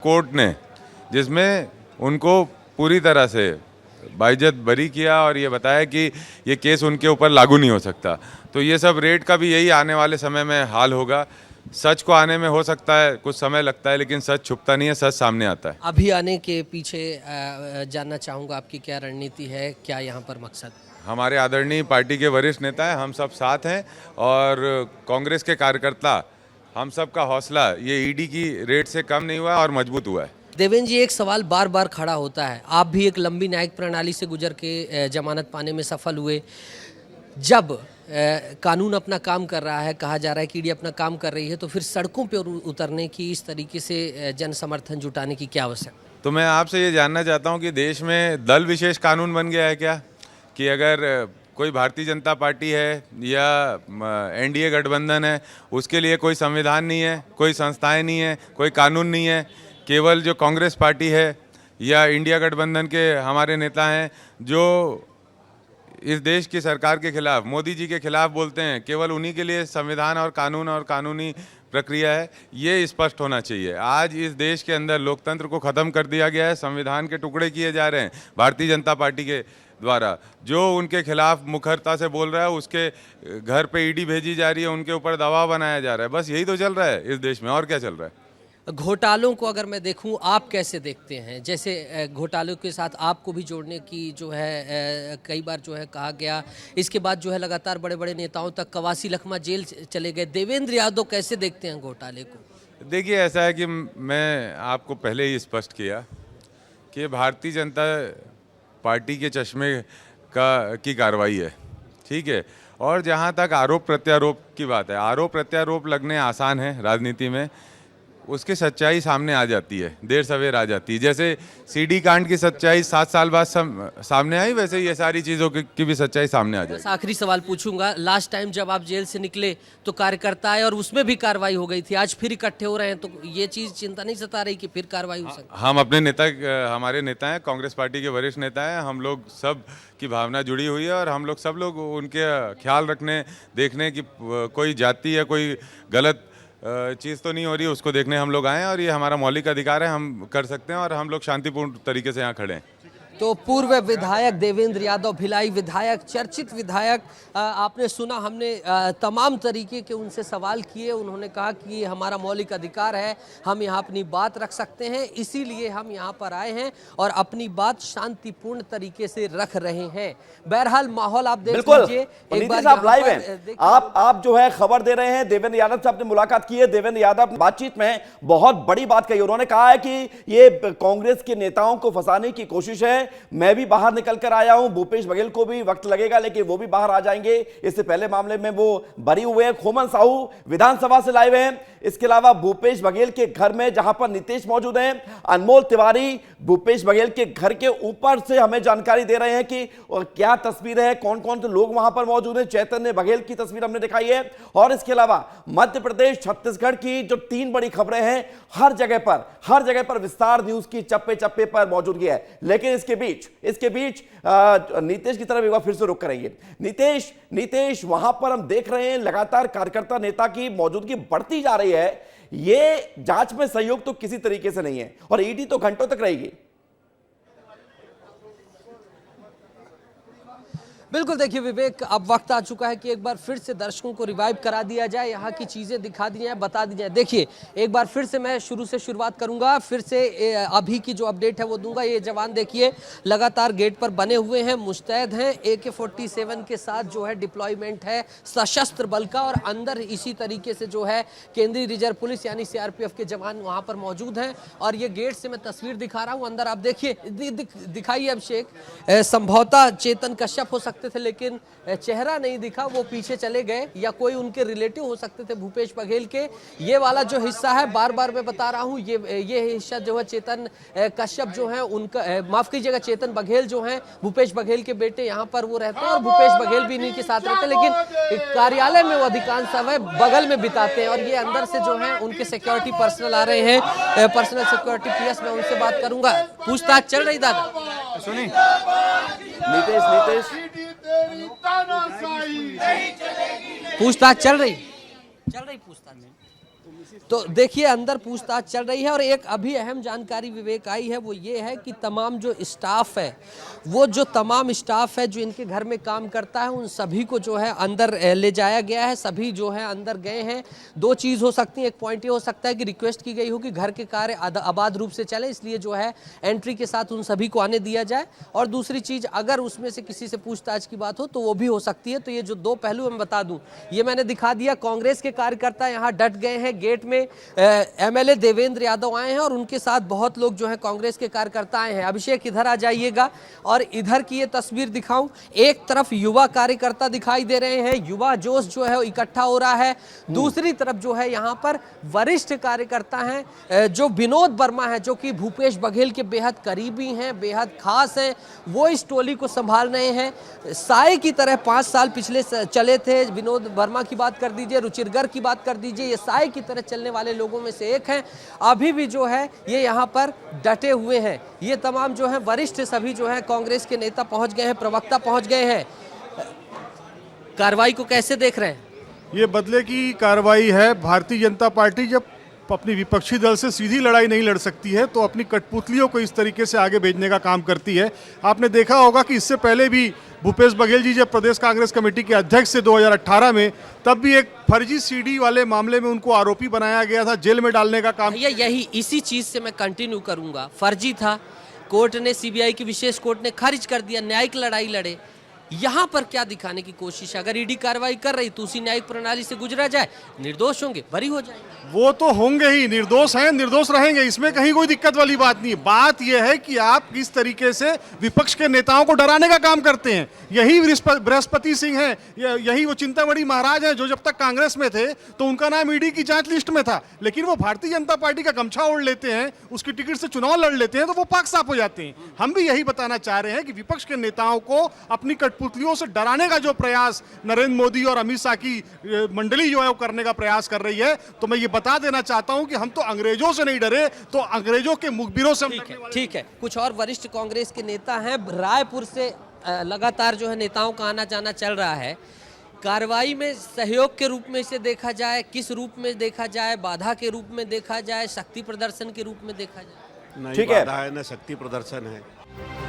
Court ने जिसमें उनको पूरी तरह से बाइज्जत बरी किया और ये बताया कि ये केस उनके ऊपर लागू नहीं हो सकता। तो ये सब रेड का भी यही आने वाले समय में हाल होगा। सच को आने में हो सकता है कुछ समय लगता है, लेकिन सच छुपता नहीं है, सच सामने आता है। अभी आने के पीछे जानना चाहूँगा आपकी क्या रणनीति है, क्या यहाँ पर मकसद? हमारे आदरणीय पार्टी के वरिष्ठ नेता हैं, हम सब साथ हैं और कांग्रेस के कार्यकर्ता, हम सब का हौसला ये ईडी की रेड से कम नहीं हुआ और मजबूत हुआ है। देवेंद्र जी, एक सवाल बार बार खड़ा होता है, आप भी एक लंबी न्यायिक प्रणाली से गुजर के जमानत पाने में सफल हुए। जब कानून अपना काम कर रहा है, कहा जा रहा है कि ईडी अपना काम कर रही है, तो फिर सड़कों पर उतरने की, इस तरीके से जन समर्थन जुटाने की क्या आवश्यकता? तो मैं आपसे ये जानना चाहता हूँ कि देश में दल विशेष कानून बन गया है क्या, कि अगर कोई भारतीय जनता पार्टी है या एनडीए गठबंधन है, उसके लिए कोई संविधान नहीं है, कोई संस्थाएं नहीं है, कोई कानून नहीं है, केवल जो कांग्रेस पार्टी है या इंडिया गठबंधन के हमारे नेता हैं जो इस देश की सरकार के खिलाफ, मोदी जी के खिलाफ बोलते हैं, केवल उन्हीं के लिए संविधान और कानून और कानूनी प्रक्रिया है, ये स्पष्ट होना चाहिए। आज इस देश के अंदर लोकतंत्र को ख़त्म कर दिया गया है, संविधान के टुकड़े किए जा रहे हैं भारतीय जनता पार्टी के द्वारा। जो उनके खिलाफ मुखरता से बोल रहा है उसके घर पे ईडी भेजी जा रही है, उनके ऊपर दबाव बनाया जा रहा है। बस यही तो चल रहा है इस देश में, और क्या चल रहा है? घोटालों को अगर मैं देखूं, आप कैसे देखते हैं? जैसे घोटालों के साथ आपको भी जोड़ने की जो है कई बार जो है कहा गया, इसके बाद जो है लगातार बड़े बड़े नेताओं तक कवासी लखमा जेल चले गए। देवेंद्र यादव कैसे देखते हैं घोटाले को? देखिए, ऐसा है कि मैं आपको पहले ही स्पष्ट किया कि भारतीय जनता पार्टी के चश्मे की कार्रवाई है, ठीक है। और जहाँ तक आरोप प्रत्यारोप की बात है, आरोप प्रत्यारोप लगने आसान है राजनीति में, उसकी सच्चाई सामने आ जाती है, देर सवेर आ जाती है। जैसे सीडी कांड की सच्चाई 7 साल बाद सामने आई, वैसे ये सारी चीज़ों की भी सच्चाई सामने आ जाएगी। आखिरी सवाल पूछूंगा, लास्ट टाइम जब आप जेल से निकले तो कार्यकर्ता आए और उसमें भी कार्रवाई हो गई थी, आज फिर इकट्ठे हो रहे हैं, तो ये चीज़ चिंता नहीं सता रही कि फिर कार्रवाई हो सकती? हम अपने नेता, हमारे नेता हैं, कांग्रेस पार्टी के वरिष्ठ नेता हैं, हम लोग सब की भावना जुड़ी हुई है और हम लोग सब लोग उनके ख्याल रखने, देखने की कोई जाति या कोई गलत चीज़ तो नहीं हो रही, उसको देखने हम लोग आए हैं और ये हमारा मौलिक अधिकार है, हम कर सकते हैं और हम लोग शांतिपूर्ण तरीके से यहाँ खड़े हैं। तो पूर्व विधायक देवेंद्र यादव, भिलाई विधायक, चर्चित विधायक, आपने सुना, हमने तमाम तरीके के उनसे सवाल किए। उन्होंने कहा कि ये हमारा मौलिक अधिकार है, हम यहाँ अपनी बात रख सकते हैं, इसीलिए हम यहाँ पर आए हैं और अपनी बात शांतिपूर्ण तरीके से रख रहे हैं। बहरहाल माहौल आप देख लीजिए। एक बार आप लाइव हैं, आप जो है खबर दे रहे हैं। देवेंद्र यादव से आपने मुलाकात की है। देवेंद्र यादव बातचीत में बहुत बड़ी बात कही, उन्होंने कहा है कि ये कांग्रेस के नेताओं को फंसाने की कोशिश है। मैं भी बाहर निकल कर आया हूं, भूपेश बघेल को भी वक्त लगेगा लेकिन वो भी बाहर आ जाएंगे। इससे पहले मामले में वो बरी हुए हैं। खोमन साहू विधानसभा से लाइव हैं। इसके अलावा भूपेश बघेल के घर में जहां पर नीतीश मौजूद हैं, अनमोल तिवारी भूपेश बघेल के घर के ऊपर से हमें जानकारी दे रहे हैं कि क्या तस्वीर है, कौन कौन से लोग वहां पर मौजूद हैं। चैतन्य बघेल की तस्वीर हमने दिखाई है। और इसके अलावा मध्य प्रदेश, छत्तीसगढ़ की जो 3 बड़ी खबरें हैं, हर जगह पर विस्तार न्यूज की चप्पे चप्पे पर मौजूदगी है। लेकिन इसके बीच नीतीश की तरफ एक बार फिर से रुक करेंगे। नीतीश वहां पर हम देख रहे हैं लगातार कार्यकर्ता नेता की मौजूदगी बढ़ती जा रही है। ये जांच में सहयोग तो किसी तरीके से नहीं है और ईडी तो घंटों तक रहेगी। बिल्कुल, देखिए विवेक, अब वक्त आ चुका है कि एक बार फिर से दर्शकों को रिवाइव करा दिया जाए, यहाँ की चीज़ें दिखा दी जाए, बता दी जाए। देखिए, एक बार फिर से मैं शुरू से शुरुआत करूँगा, फिर से अभी की जो अपडेट है वो दूंगा। ये जवान देखिए लगातार गेट पर बने हुए हैं, मुस्तैद हैं, AK-47 के साथ जो है डिप्लॉयमेंट है सशस्त्र बल का, और अंदर इसी तरीके से जो है केंद्रीय रिजर्व पुलिस यानी CRPF के जवान वहाँ पर मौजूद हैं। और ये गेट से मैं तस्वीर दिखा रहा हूँ, अंदर आप देखिए, दिखाइए अभिषेक। संभवतः चेतन कश्यप हो सकते थे लेकिन चेहरा नहीं दिखा, वो पीछे चले गए, या कोई उनके रिलेटिव हो सकते थे भूपेश बघेल के। ये वाला जो हिस्सा है, बार बार मैं बता रहा हूँ, ये हिस्सा जो है चेतन कश्यप जो है उनका, माफ कीजिएगा, चेतन बघेल जो है भूपेश बघेल के बेटे, यहाँ पर वो रहते हैं और भूपेश बघेल भी इन्हीं के साथ रहते हैं, लेकिन कार्यालय में वो अधिकांश समय बगल में बिताते हैं। और ये अंदर से जो है उनके सिक्योरिटी पर्सनल आ रहे हैं, पर्सनल सिक्योरिटी PS, मैं उनसे बात करूंगा। पूछताछ चल रही दादा, सुनी नीतीश पूछताछ चल रही पूछताछ। तो देखिए अंदर पूछताछ चल रही है और एक अभी अहम जानकारी विवेक आई है, वो ये है कि तमाम जो स्टाफ है, वो जो तमाम स्टाफ है जो इनके घर में काम करता है, उन सभी को जो है अंदर ले जाया गया है। सभी जो है अंदर गए हैं। दो चीज़ हो सकती है, एक पॉइंट ये हो सकता है कि रिक्वेस्ट की गई हो कि घर के कार्य आबाद रूप से चले, इसलिए जो है एंट्री के साथ उन सभी को आने दिया जाए। और दूसरी चीज़, अगर उसमें से किसी से पूछताछ की बात हो तो वो भी हो सकती है। तो ये जो दो पहलू मैं बता दूं, ये मैंने दिखा दिया। कांग्रेस के कार्यकर्ता यहाँ डट गए हैं। गेट में एमएलए देवेंद्र यादव आए हैं और उनके साथ बहुत लोग जो है कांग्रेस के कार्यकर्ता आए हैं। अभिषेक इधर आ जाइएगा और इधर की ये तस्वीर दिखाऊं। एक तरफ युवा कार्यकर्ता दिखाई दे रहे हैं, युवा जोश जो है इकट्ठा हो रहा है। दूसरी तरफ जो है यहाँ पर वरिष्ठ कार्यकर्ता हैं, जो विनोद वर्मा है, जो कि भूपेश बघेल के बेहद करीबी हैं, बेहद खास हैं, वो इस टोली को संभाल रहे हैं। साए की तरह 5 साल पिछले चले थे। विनोद वर्मा की बात कर दीजिए, रुचिरगर की बात कर दीजिए, ये साए की तरह चलने वाले लोगों में से एक हैं। अभी भी जो है ये यहाँ पर डटे हुए हैं। ये तमाम जो है वरिष्ठ सभी जो है कांग्रेस के नेता पहुंच गए हैं, प्रवक्ता पहुंच गए हैं। कार्रवाई को कैसे देख रहे हैं? ये बदले की कार्रवाई है। भारतीय जनता पार्टी जब अपनी विपक्षी दल से सीधी लड़ाई नहीं लड़ सकती है तो अपनी कठपुतलियों को इस तरीके से आगे भेजने का काम करती है। आपने देखा होगा कि इससे पहले भी भूपेश बघेल जी जब प्रदेश कांग्रेस कमेटी के अध्यक्ष थे 2018 में, तब भी एक फर्जी सीडी वाले मामले में उनको आरोपी बनाया गया था, जेल में डालने का काम। यही इसी चीज से मैं कंटिन्यू करूंगा। फर्जी था, कोर्ट ने, सीबीआई की विशेष कोर्ट ने खारिज कर दिया, न्यायिक लड़ाई लड़े। यहाँ पर क्या दिखाने की कोशिश है? अगर ईडी कार्रवाई कर रही तो उसी न्यायिक प्रणाली से गुजरा जाए, निर्दोष होंगे, बरी हो जाएंगे। वो तो होंगे ही, निर्दोष हैं, निर्दोष रहेंगे, इसमें कहीं कोई दिक्कत वाली बात नहीं है। बात यह है कि आप किस तरीके से विपक्ष के नेताओं को डराने का काम करते हैं। यही बृहस्पति सिंह है, यही वो चिंतामणि महाराज हैं जो जब तक कांग्रेस में थे तो उनका नाम ईडी की जांच लिस्ट में था, लेकिन वो भारतीय जनता पार्टी का गमछा ओढ़ लेते हैं, उसकी टिकट से चुनाव लड़ लेते हैं तो वो पाक साफ हो जाते हैं। हम भी यही बताना चाह रहे हैं कि विपक्ष के नेताओं को अपनी कठपुतलियों से डराने का जो प्रयास नरेंद्र मोदी और अमित शाह की मंडली जो है वो करने का प्रयास कर रही है, तो मैं ये बता देना चाहता हूं कि हम तो अंग्रेजों से नहीं डरे, तो अंग्रेजों के मुखबिरों से। ठीक है। कुछ और वरिष्ठ कांग्रेस के नेता हैं रायपुर से, लगातार जो है नेताओं का आना जाना चल रहा है। कार्रवाई में सहयोग के रूप में इसे देखा जाए, किस रूप में देखा जाए? बाधा के रूप में देखा जाए, शक्ति प्रदर्शन के रूप में देखा जाए? नहीं बाधा है, न शक्ति प्रदर्शन है।